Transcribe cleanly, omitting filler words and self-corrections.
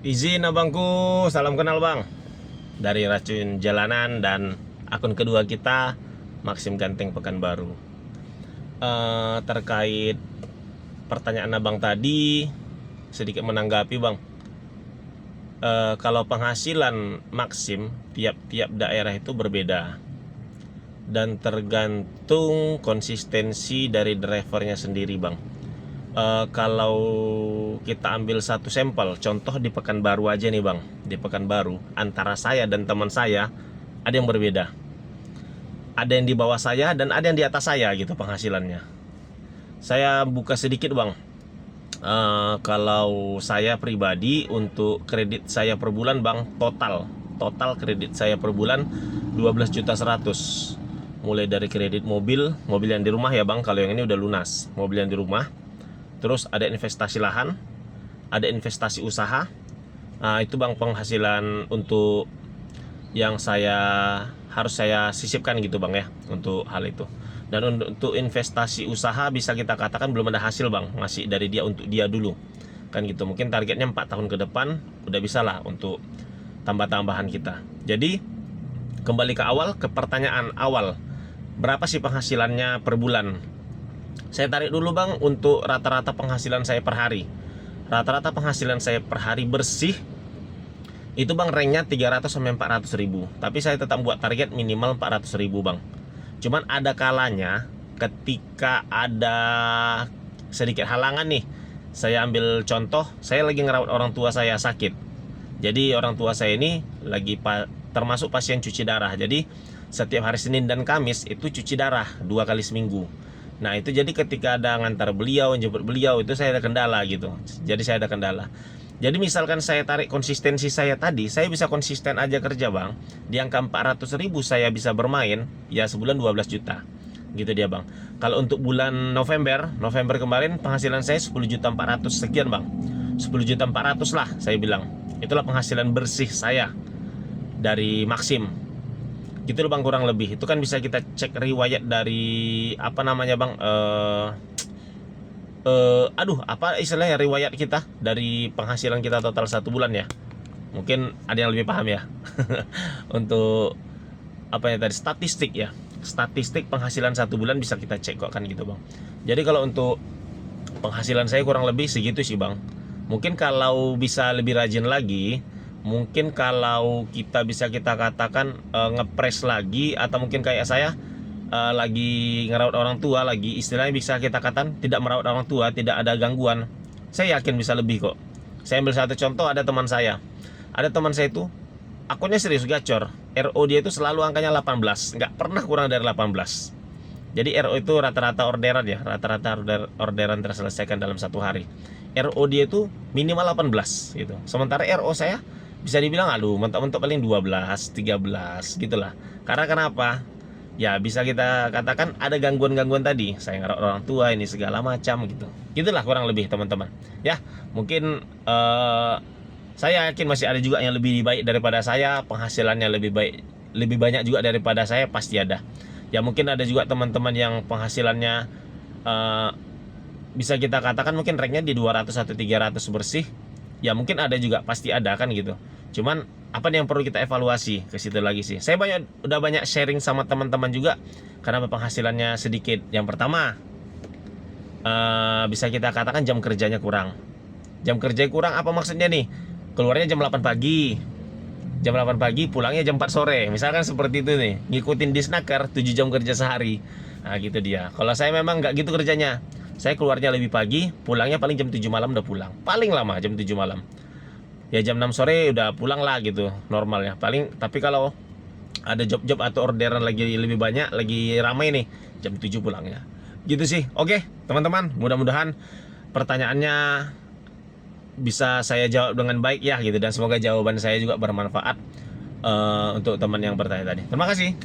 Izin abangku, salam kenal bang. Dari Racun Jalanan dan akun kedua kita, Maxim Ganteng Pekanbaru. Terkait pertanyaan abang tadi, sedikit menanggapi bang. Kalau penghasilan Maxim, tiap-tiap daerah itu berbeda. Dan tergantung konsistensi dari drivernya sendiri bang. Kalau kita ambil satu sampel, contoh di Pekanbaru aja nih bang, di Pekanbaru antara saya dan teman saya ada yang berbeda, ada yang di bawah saya dan ada yang di atas saya gitu penghasilannya. Saya buka sedikit bang. Kalau saya pribadi untuk kredit saya per bulan bang, total kredit saya per bulan 12.100.000. Mulai dari kredit mobil yang di rumah ya bang, kalau yang ini udah lunas, mobil yang di rumah. Terus ada investasi lahan, ada investasi usaha. Nah, itu bang penghasilan untuk yang harus saya sisipkan gitu bang ya, untuk hal itu. Dan untuk investasi usaha bisa kita katakan belum ada hasil bang, masih dari dia untuk dia dulu. Kan gitu, mungkin targetnya 4 tahun ke depan udah bisa lah untuk tambah-tambahan kita. Jadi kembali ke awal, ke pertanyaan awal, berapa sih penghasilannya per bulan? Saya tarik dulu bang untuk rata-rata penghasilan saya per hari. Rata-rata penghasilan saya per hari bersih itu bang ranknya 300 sampai 400 ribu. Tapi saya tetap buat target minimal 400 ribu bang. Cuman ada kalanya ketika ada sedikit halangan nih. Saya ambil contoh, saya lagi ngerawat orang tua saya sakit. Jadi orang tua saya ini lagi termasuk pasien cuci darah. Jadi setiap hari Senin dan Kamis itu cuci darah 2 kali seminggu. Nah itu jadi ketika ada ngantar beliau, jemput beliau, itu saya ada kendala gitu. Jadi saya ada kendala. Jadi misalkan saya tarik konsistensi saya tadi, saya bisa konsisten aja kerja bang. Di angka 400 ribu saya bisa bermain, ya sebulan 12 juta. Gitu dia bang. Kalau untuk bulan November kemarin penghasilan saya 10.400.000 sekian bang. 10.400.000 lah saya bilang. Itulah penghasilan bersih saya dari Maxim. Gitu loh bang, kurang lebih. Itu kan bisa kita cek riwayat dari apa namanya bang, apa istilahnya riwayat kita dari penghasilan kita total 1 bulan ya. Mungkin ada yang lebih paham ya. Untuk apa ya tadi, statistik ya, statistik penghasilan 1 bulan bisa kita cek kok kan gitu bang. Jadi kalau untuk penghasilan saya kurang lebih segitu sih bang. Mungkin kalau bisa lebih rajin lagi, mungkin kalau kita bisa kita katakan ngepres lagi, atau mungkin kayak saya lagi ngerawat orang tua, lagi istilahnya bisa kita katakan tidak merawat orang tua, tidak ada gangguan, saya yakin bisa lebih kok. Saya ambil satu contoh, ada teman saya itu akunnya serius gacor, RO dia itu selalu angkanya 18, nggak pernah kurang dari 18. Jadi RO itu rata-rata orderan ya, rata-rata orderan terselesaikan dalam 1 hari. RO dia itu minimal 18 gitu. Sementara RO saya bisa dibilang aduh mentok-mentok paling 12, 13 gitulah. Karena kenapa? Ya bisa kita katakan ada gangguan-gangguan tadi. Saya ngerawat orang tua ini segala macam gitu. Gitulah kurang lebih teman-teman. Ya, mungkin saya yakin masih ada juga yang lebih baik daripada saya, penghasilannya lebih baik, lebih banyak juga daripada saya, pasti ada. Ya mungkin ada juga teman-teman yang penghasilannya bisa kita katakan mungkin ranknya di 200 atau 300 bersih. Ya mungkin ada juga, pasti ada kan gitu. Cuman apa yang perlu kita evaluasi ke situ lagi sih. Saya udah banyak sharing sama teman-teman juga karena penghasilannya sedikit. Yang pertama, bisa kita katakan jam kerjanya kurang. Jam kerja kurang apa maksudnya nih? Keluarnya jam 8 pagi. Jam 8 pagi, pulangnya jam 4 sore. Misalkan seperti itu nih. Ngikutin Disnaker 7 jam kerja sehari. Nah, gitu dia. Kalau saya memang nggak gitu kerjanya. Saya keluarnya lebih pagi, pulangnya paling jam 7 malam udah pulang. Paling lama jam 7 malam. Ya jam 6 sore udah pulang lah gitu, normalnya. Paling, tapi kalau ada job-job atau orderan lagi lebih banyak, lagi ramai nih, jam 7 pulangnya. Gitu sih. Oke, teman-teman, mudah-mudahan pertanyaannya bisa saya jawab dengan baik ya gitu, dan semoga jawaban saya juga bermanfaat untuk teman yang bertanya tadi. Terima kasih.